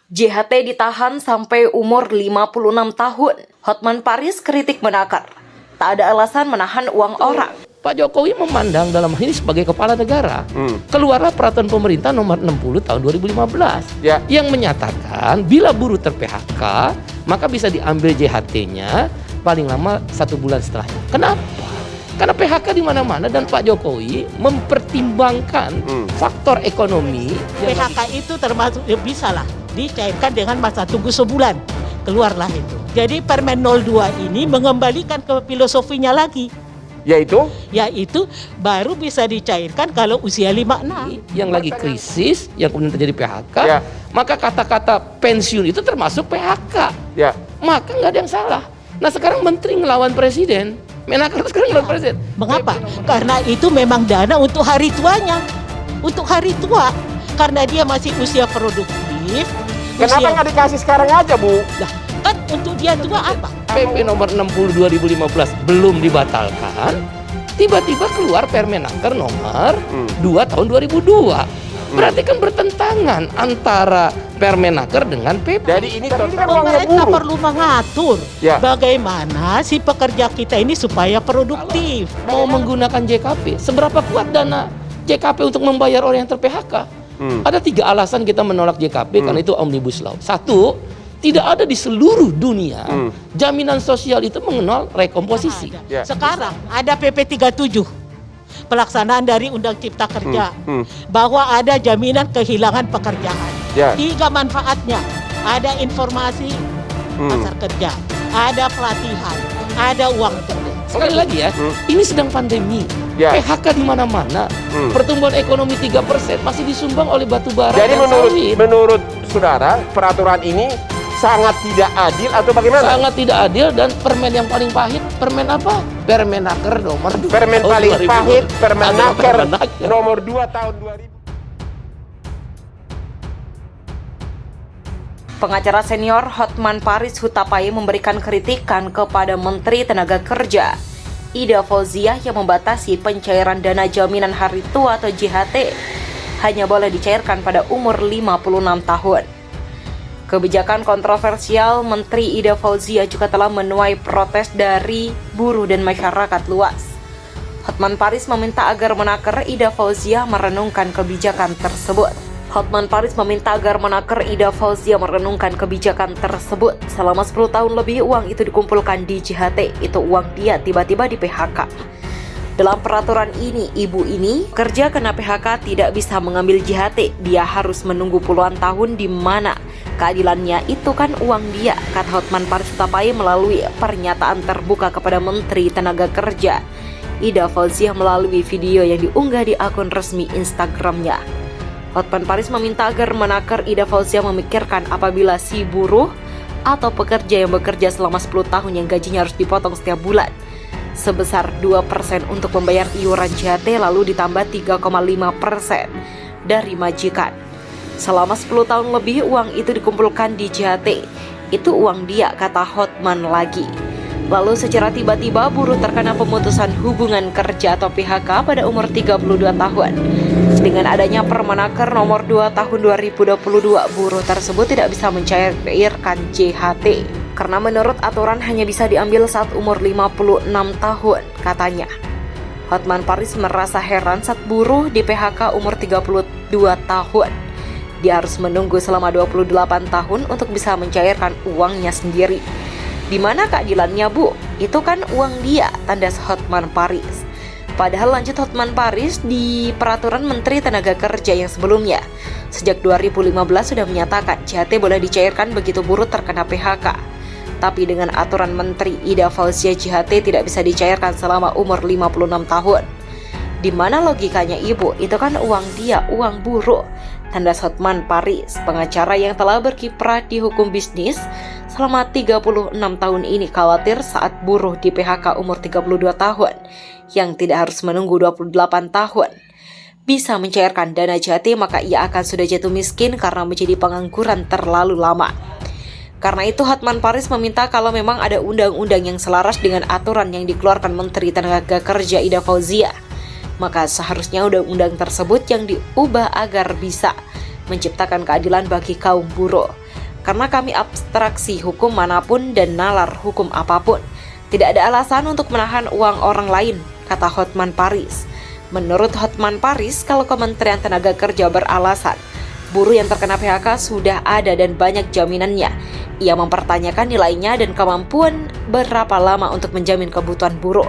JHT ditahan sampai umur 56 tahun. Hotman Paris kritik menakar. Tak ada alasan menahan uang orang. Pak Jokowi memandang dalam hal ini sebagai kepala negara. Keluarlah peraturan pemerintah nomor 60 tahun 2015 yang menyatakan bila buruh ter-PHK maka bisa diambil JHT-nya paling lama 1 bulan setelahnya. Kenapa? Karena PHK di mana-mana dan Pak Jokowi mempertimbangkan faktor ekonomi. PHK itu termasuk bisa lah dicairkan dengan masa tunggu sebulan. Keluarlah itu. Jadi Permen 02 ini mengembalikan ke filosofinya lagi. Yaitu baru bisa dicairkan kalau usia 56. Yang lagi krisis, yang kemudian terjadi PHK, maka kata-kata pensiun itu termasuk PHK. Maka nggak ada yang salah. Nah sekarang menteri ngelawan presiden, Menaker sekarang ngelawan presiden. Mengapa? Karena itu memang dana untuk hari tuanya. Untuk hari tua. Karena dia masih usia produktif. Kenapa nggak dikasih sekarang aja, Bu? Nah, kan untuk dia tua apa? PP nomor 60 2015 belum dibatalkan, tiba-tiba keluar Permenaker nomor 2 tahun 2002. Berarti kan bertentangan antara Permenaker dengan PP. Jadi ini pemerintah perlu mengatur bagaimana si pekerja kita ini supaya produktif. Mau menggunakan JKP, seberapa kuat dana JKP untuk membayar orang yang ter-PHK? Ada 3 alasan kita menolak JKP karena itu Omnibus Law. 1, tidak ada di seluruh dunia jaminan sosial itu mengenal rekomposisi. Sekarang ada PP 37 pelaksanaan dari Undang Cipta Kerja bahwa ada jaminan kehilangan pekerjaan. 3 manfaatnya, ada informasi pasar kerja, ada pelatihan, ada uang tunai. Sekali lagi ya, ini sedang pandemi. PHK di mana-mana. Pertumbuhan ekonomi 3% masih disumbang oleh batu bara. Jadi dan sawit. menurut saudara, peraturan ini sangat tidak adil atau bagaimana? Sangat tidak adil dan permen yang paling pahit, permen apa? Permenaker nomor 2. Permen paling pahit, Permenaker nomor 2 tahun 2000. Pengacara senior Hotman Paris Hutapaya memberikan kritikan kepada Menteri Tenaga Kerja Ida Fauziah yang membatasi pencairan dana jaminan hari tua atau JHT hanya boleh dicairkan pada umur 56 tahun. Kebijakan kontroversial Menteri Ida Fauziah juga telah menuai protes dari buruh dan masyarakat luas. Hotman Paris meminta agar Menaker Ida Fauziah merenungkan kebijakan tersebut. Hotman Paris meminta agar Menaker Ida Fauziah merenungkan kebijakan tersebut. Selama 10 tahun lebih uang itu dikumpulkan di JHT, itu uang dia tiba-tiba di PHK. Dalam peraturan ini, ibu ini kerja kena PHK tidak bisa mengambil JHT. Dia harus menunggu puluhan tahun di mana keadilannya itu kan uang dia, kata Hotman Paris Hutapaya melalui pernyataan terbuka kepada Menteri Tenaga Kerja Ida Fauziah melalui video yang diunggah di akun resmi Instagramnya. Hotman Paris meminta agar Menaker Ida Fauziah memikirkan apabila si buruh atau pekerja yang bekerja selama 10 tahun yang gajinya harus dipotong setiap bulan sebesar 2% untuk membayar iuran JHT lalu ditambah 3,5% dari majikan. Selama 10 tahun lebih uang itu dikumpulkan di JHT. Itu uang dia, kata Hotman lagi. Lalu secara tiba-tiba buruh terkena pemutusan hubungan kerja atau PHK pada umur 32 tahun. Dengan adanya Permenaker nomor 2 tahun 2022, buruh tersebut tidak bisa mencairkan JHT. Karena menurut aturan hanya bisa diambil saat umur 56 tahun, katanya. Hotman Paris merasa heran saat buruh di PHK umur 32 tahun. Dia harus menunggu selama 28 tahun untuk bisa mencairkan uangnya sendiri. Di mana keadilannya, Bu? Itu kan uang dia, tandas Hotman Paris. Padahal lanjut Hotman Paris di peraturan Menteri Tenaga Kerja yang sebelumnya. Sejak 2015 sudah menyatakan JHT boleh dicairkan begitu buruh terkena PHK. Tapi dengan aturan Menteri Ida Fauziah JHT tidak bisa dicairkan selama umur 56 tahun. Di mana logikanya, Ibu? Itu kan uang dia, uang buruh. Tandas Hotman Paris, pengacara yang telah berkiprah di hukum bisnis selama 36 tahun ini khawatir saat buruh di PHK umur 32 tahun yang tidak harus menunggu 28 tahun bisa mencairkan dana JHT, maka ia akan sudah jatuh miskin karena menjadi pengangguran terlalu lama. Karena itu Hotman Paris meminta kalau memang ada undang-undang yang selaras dengan aturan yang dikeluarkan Menteri Tenaga Kerja Ida Fauziah, maka seharusnya undang-undang tersebut yang diubah agar bisa menciptakan keadilan bagi kaum buruh. Karena kami abstraksi hukum manapun dan nalar hukum apapun. Tidak ada alasan untuk menahan uang orang lain, kata Hotman Paris. Menurut Hotman Paris, kalau Kementerian Tenaga Kerja beralasan buruh yang terkena PHK sudah ada dan banyak jaminannya, ia mempertanyakan nilainya dan kemampuan berapa lama untuk menjamin kebutuhan buruh.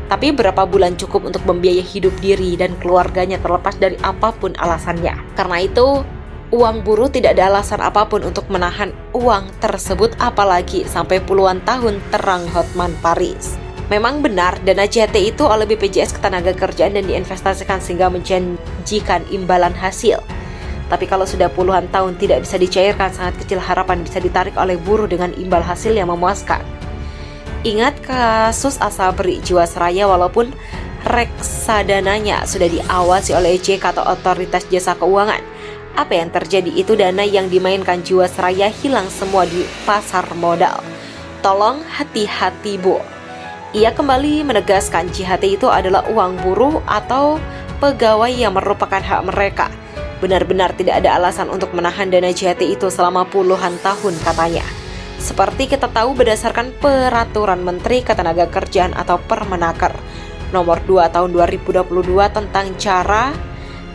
Tapi berapa bulan cukup untuk membiayai hidup diri dan keluarganya terlepas dari apapun alasannya. Karena itu, uang buruh tidak ada alasan apapun untuk menahan uang tersebut, apalagi sampai puluhan tahun, terang Hotman Paris. Memang benar dana JHT itu oleh BPJS Ketenagakerjaan dan diinvestasikan sehingga menjanjikan imbalan hasil. Tapi kalau sudah puluhan tahun tidak bisa dicairkan, sangat kecil harapan bisa ditarik oleh buruh dengan imbal hasil yang memuaskan. Ingat kasus Asabri Jiwasraya, walaupun reksadananya sudah diawasi oleh OJK atau Otoritas Jasa Keuangan. Apa yang terjadi itu dana yang dimainkan Jiwasraya hilang semua di pasar modal. Tolong hati-hati, Bu. Ia kembali menegaskan JHT itu adalah uang buruh atau pegawai yang merupakan hak mereka. Benar-benar tidak ada alasan untuk menahan dana JHT itu selama puluhan tahun, katanya. Seperti kita tahu berdasarkan Peraturan Menteri Ketenagakerjaan atau Permenaker Nomor 2 Tahun 2022 tentang cara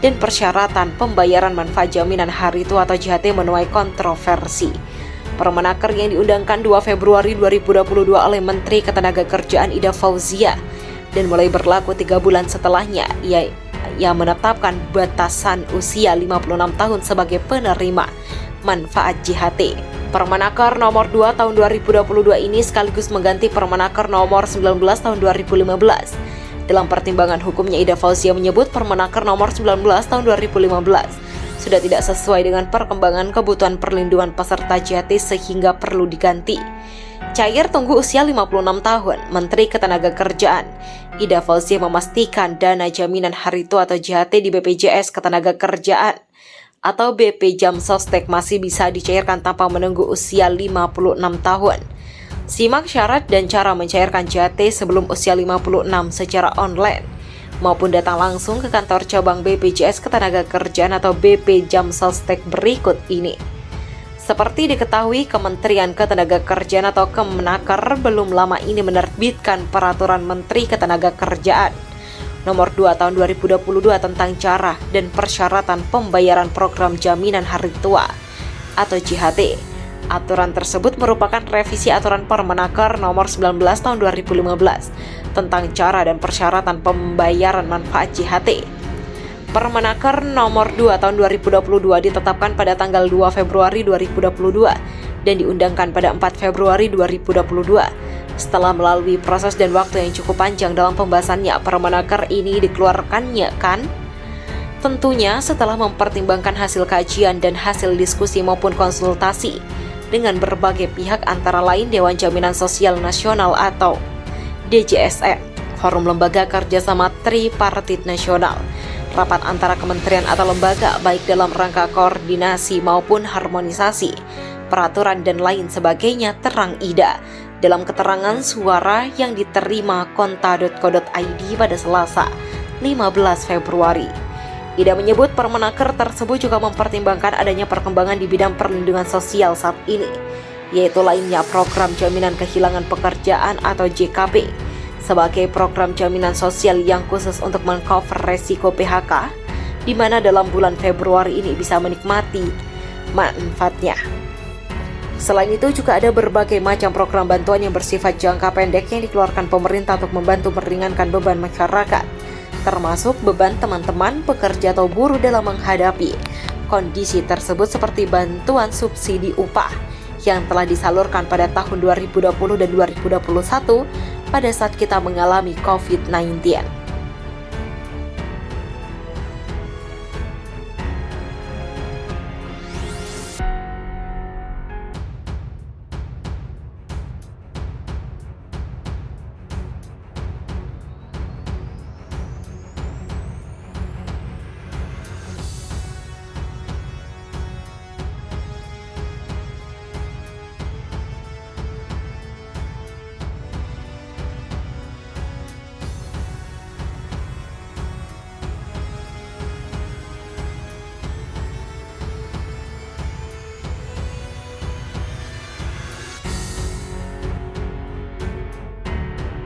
dan persyaratan pembayaran manfaat jaminan hari tua atau JHT menuai kontroversi. Permenaker yang diundangkan 2 Februari 2022 oleh Menteri Ketenagakerjaan Ida Fauzia dan mulai berlaku 3 bulan setelahnya, ia menetapkan batasan usia 56 tahun sebagai penerima manfaat JHT. Permenaker nomor 2 tahun 2022 ini sekaligus mengganti Permenaker nomor 19 tahun 2015. Dalam pertimbangan hukumnya, Ida Fauzia menyebut Permenaker nomor 19 tahun 2015 sudah tidak sesuai dengan perkembangan kebutuhan perlindungan peserta JHT sehingga perlu diganti. Cair tunggu usia 56 tahun. Menteri Ketenagakerjaan Ida Fauzia memastikan dana jaminan hari tua atau JHT di BPJS Ketenagakerjaan atau BP Jamsostek masih bisa dicairkan tanpa menunggu usia 56 tahun. Simak syarat dan cara mencairkan JHT sebelum usia 56 secara online maupun datang langsung ke kantor cabang BPJS Ketenagakerjaan atau BP Jamsostek berikut ini. Seperti diketahui, Kementerian Ketenagakerjaan atau Kemenaker belum lama ini menerbitkan Peraturan Menteri Ketenagakerjaan Nomor 2 Tahun 2022 tentang cara dan persyaratan pembayaran program jaminan hari tua atau JHT. Aturan tersebut merupakan revisi Aturan Permenaker Nomor 19 Tahun 2015 tentang cara dan persyaratan pembayaran manfaat JHT. Permenaker Nomor 2 Tahun 2022 ditetapkan pada tanggal 2 Februari 2022 dan diundangkan pada 4 Februari 2022. Setelah melalui proses dan waktu yang cukup panjang dalam pembahasannya, Permenaker ini dikeluarkannya kan? Tentunya setelah mempertimbangkan hasil kajian dan hasil diskusi maupun konsultasi dengan berbagai pihak antara lain Dewan Jaminan Sosial Nasional atau DJSN, Forum Lembaga Kerjasama Tripartit Nasional, rapat antara kementerian atau lembaga baik dalam rangka koordinasi maupun harmonisasi, peraturan dan lain sebagainya, terang Ida dalam keterangan suara yang diterima konta.co.id pada Selasa 15 Februari. Ida menyebut Permenaker tersebut juga mempertimbangkan adanya perkembangan di bidang perlindungan sosial saat ini, yaitu lainnya program jaminan kehilangan pekerjaan atau JKP sebagai program jaminan sosial yang khusus untuk mengcover resiko PHK, di mana dalam bulan Februari ini bisa menikmati manfaatnya. Selain itu juga ada berbagai macam program bantuan yang bersifat jangka pendek yang dikeluarkan pemerintah untuk membantu meringankan beban masyarakat, termasuk beban teman-teman pekerja atau buruh dalam menghadapi kondisi tersebut seperti bantuan subsidi upah yang telah disalurkan pada tahun 2020 dan 2021 pada saat kita mengalami COVID-19.